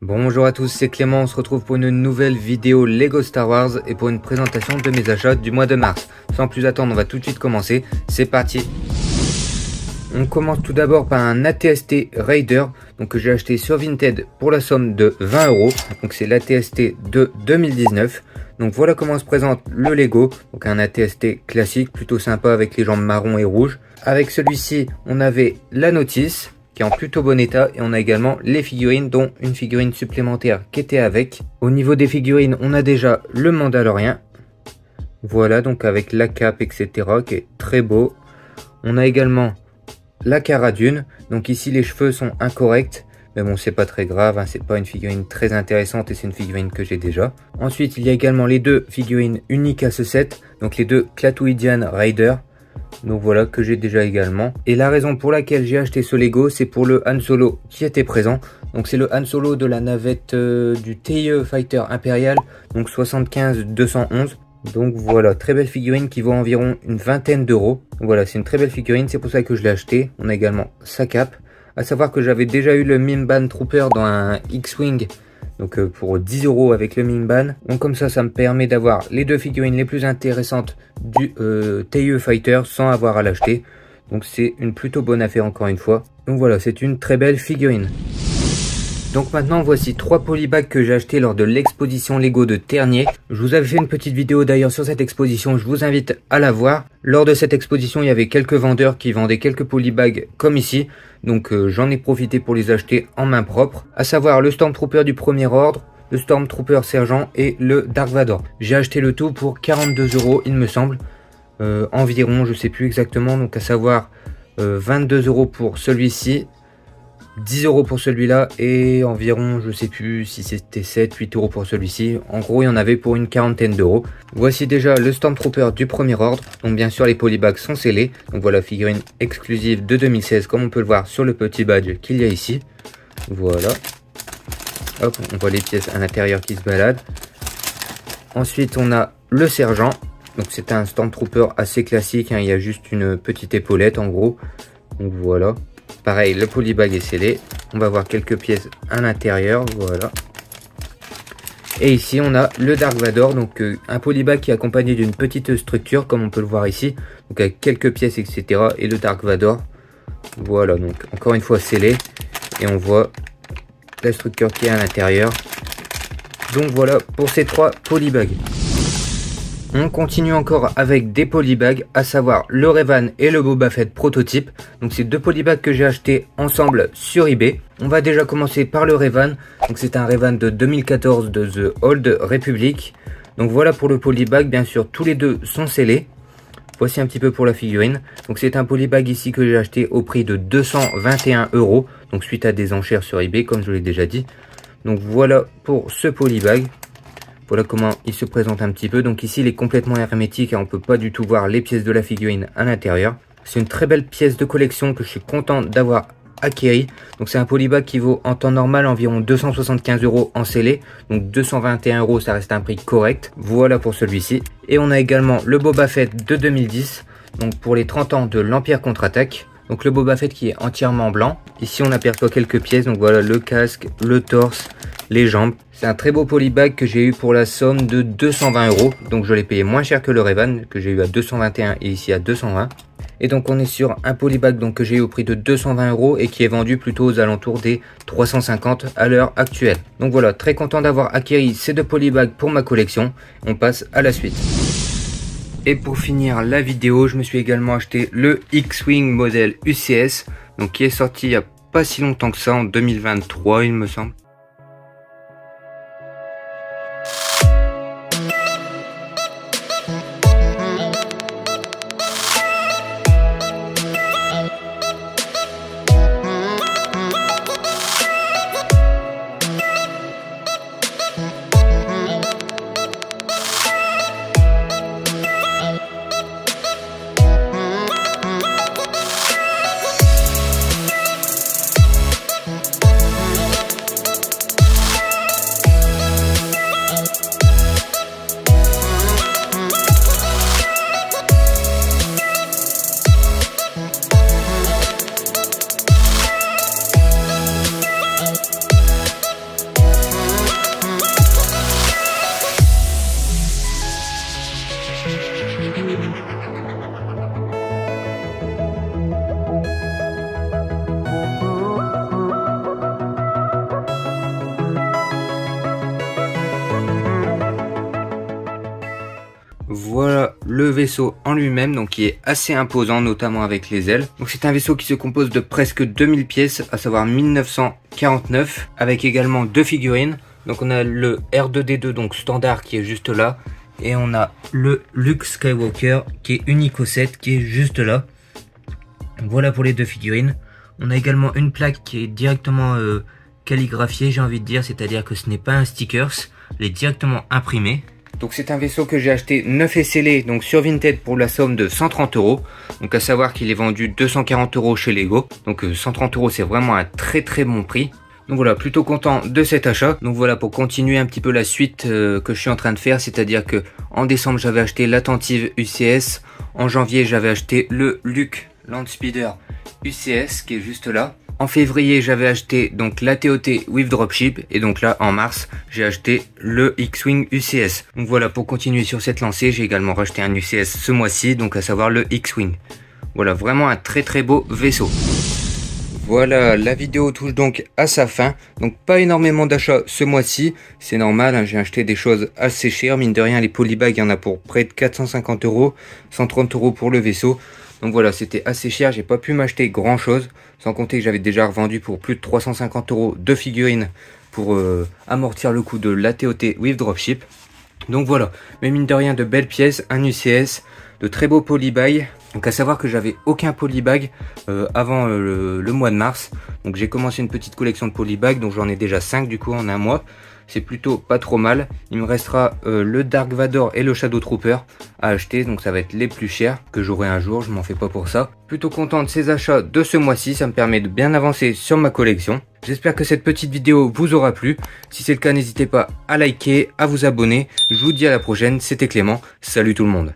Bonjour à tous, c'est Clément, on se retrouve pour une nouvelle vidéo Lego Star Wars et pour une présentation de mes achats du mois de mars. Sans plus attendre, on va tout de suite commencer, c'est parti. On commence tout d'abord par un AT-ST Raider, donc que j'ai acheté sur Vinted pour la somme de 20 €. Donc c'est l'AT-ST de 2019. Donc voilà comment se présente le Lego, donc un AT-ST classique, plutôt sympa avec les jambes marron et rouge. Avec celui-ci, on avait la notice, qui est en plutôt bon état, et on a également les figurines, dont une figurine supplémentaire qui était avec. Au niveau des figurines, on a déjà le Mandalorien, voilà, donc avec la cape, etc., qui est très beau. On a également la Cara Dune, donc ici les cheveux sont incorrects, mais bon c'est pas très grave, hein, c'est pas une figurine très intéressante et c'est une figurine que j'ai déjà. Ensuite il y a également les deux figurines uniques à ce set, donc les deux Clatoidian Raider, donc voilà, que j'ai déjà également. Et la raison pour laquelle j'ai acheté ce Lego, c'est pour le Han Solo qui était présent. Donc c'est le Han Solo de la navette du TIE Fighter Impérial, donc 75-211. Donc voilà, très belle figurine qui vaut environ une vingtaine d'euros. Voilà, c'est une très belle figurine, c'est pour ça que je l'ai acheté. On a également sa cape. À savoir que j'avais déjà eu le Mimban Trooper dans un X-Wing, donc pour 10 € avec le Mimban. Donc comme ça me permet d'avoir les deux figurines les plus intéressantes du TIE Fighter sans avoir à l'acheter. Donc c'est une plutôt bonne affaire encore une fois. Donc voilà, c'est une très belle figurine. Donc maintenant voici 3 polybags que j'ai acheté lors de l'exposition Lego de Ternier. Je vous avais fait une petite vidéo d'ailleurs sur cette exposition, je vous invite à la voir. Lors de cette exposition il y avait quelques vendeurs qui vendaient quelques polybags comme ici. Donc j'en ai profité pour les acheter en main propre. À savoir le Stormtrooper du premier ordre, le Stormtrooper Sergent et le Dark Vador. J'ai acheté le tout pour 42 € il me semble. Environ, je sais plus exactement, donc à savoir 22 € pour celui-ci. 10 € pour celui-là et environ, je sais plus si c'était 7-8 € pour celui-ci. En gros, il y en avait pour une quarantaine d'euros. Voici déjà le Stormtrooper du premier ordre. Donc bien sûr, les polybags sont scellés. Donc voilà, figurine exclusive de 2016, comme on peut le voir sur le petit badge qu'il y a ici. Voilà. Hop, on voit les pièces à l'intérieur qui se baladent. Ensuite, on a le Sergent. Donc c'est un Stormtrooper assez classique, hein. Il y a juste une petite épaulette en gros. Donc voilà. Pareil, le polybag est scellé. On va voir quelques pièces à l'intérieur, voilà. Et ici, on a le Dark Vador, donc un polybag qui est accompagné d'une petite structure, comme on peut le voir ici. Donc avec quelques pièces, etc. Et le Dark Vador, voilà, donc encore une fois scellé. Et on voit la structure qui est à l'intérieur. Donc voilà pour ces 3 polybags. On continue encore avec des polybags, à savoir le Revan et le Boba Fett prototype. Donc c'est 2 polybags que j'ai achetés ensemble sur eBay. On va déjà commencer par le Revan. Donc c'est un Revan de 2014 de The Old Republic. Donc voilà pour le polybag, bien sûr tous les deux sont scellés. Voici un petit peu pour la figurine. Donc c'est un polybag ici que j'ai acheté au prix de 221 €. Donc suite à des enchères sur eBay, comme je l'ai déjà dit. Donc voilà pour ce polybag. Voilà comment il se présente un petit peu. Donc ici il est complètement hermétique et on peut pas du tout voir les pièces de la figurine à l'intérieur. C'est une très belle pièce de collection que je suis content d'avoir acquérie. Donc c'est un polybag qui vaut en temps normal environ 275 € en scellé. Donc 221 € ça reste un prix correct. Voilà pour celui-ci. Et on a également le Boba Fett de 2010. Donc pour les 30 ans de l'Empire contre-attaque. Donc le Boba Fett qui est entièrement blanc. Ici on aperçoit quelques pièces. Donc voilà le casque, le torse, les jambes. C'est un très beau polybag que j'ai eu pour la somme de 220 €. Donc je l'ai payé moins cher que le Revan que j'ai eu à 221 et ici à 220. Et donc on est sur un polybag donc que j'ai eu au prix de 220 € et qui est vendu plutôt aux alentours des 350 à l'heure actuelle. Donc voilà, très content d'avoir acquis ces 2 polybags pour ma collection. On passe à la suite. Et pour finir la vidéo, je me suis également acheté le X-Wing modèle UCS, donc qui est sorti il n'y a pas si longtemps que ça, en 2023 il me semble. voilà le vaisseau en lui-même, donc qui est assez imposant, notamment avec les ailes. Donc c'est un vaisseau qui se compose de presque 2000 pièces, à savoir 1949, avec également 2 figurines. Donc on a le R2D2 donc standard qui est juste là, et on a le Luke Skywalker qui est unique au set, qui est juste là. Voilà pour les 2 figurines. On a également une plaque qui est directement calligraphiée, j'ai envie de dire, c'est-à-dire que ce n'est pas un stickers, elle est directement imprimée. Donc c'est un vaisseau que j'ai acheté neuf et scellé, donc sur Vinted pour la somme de 130 €. Donc à savoir qu'il est vendu 240 € chez Lego. Donc 130 € c'est vraiment un très bon prix. Donc voilà, plutôt content de cet achat. Donc voilà, pour continuer un petit peu la suite que je suis en train de faire, c'est-à-dire que en décembre j'avais acheté l'attentive UCS, en janvier j'avais acheté le Luke Landspeeder UCS qui est juste là. En février j'avais acheté donc la TOT with Dropship, et donc là en mars j'ai acheté le X-Wing UCS. Donc voilà, pour continuer sur cette lancée, j'ai également racheté un UCS ce mois-ci, donc à savoir le X-Wing. Voilà, vraiment un très beau vaisseau. Voilà, la vidéo touche donc à sa fin. Donc pas énormément d'achats ce mois-ci, c'est normal, hein, j'ai acheté des choses assez chères, mine de rien les polybags il y en a pour près de 450 €, 130 € pour le vaisseau. Donc voilà, c'était assez cher, j'ai pas pu m'acheter grand chose, sans compter que j'avais déjà revendu pour plus de 350 € de figurines pour amortir le coût de la TOT with Dropship. Donc voilà, mais mine de rien de belles pièces, un UCS, de très beaux polybags. Donc à savoir que j'avais aucun polybag avant le mois de mars. Donc j'ai commencé une petite collection de polybags, donc j'en ai déjà 5 du coup en un mois. C'est plutôt pas trop mal. Il me restera le Dark Vador et le Shadow Trooper à acheter, donc ça va être les plus chers que j'aurai un jour, je m'en fais pas pour ça. Plutôt content de ces achats de ce mois-ci, ça me permet de bien avancer sur ma collection. J'espère que cette petite vidéo vous aura plu. Si c'est le cas, n'hésitez pas à liker, à vous abonner. Je vous dis à la prochaine, c'était Clément, salut tout le monde.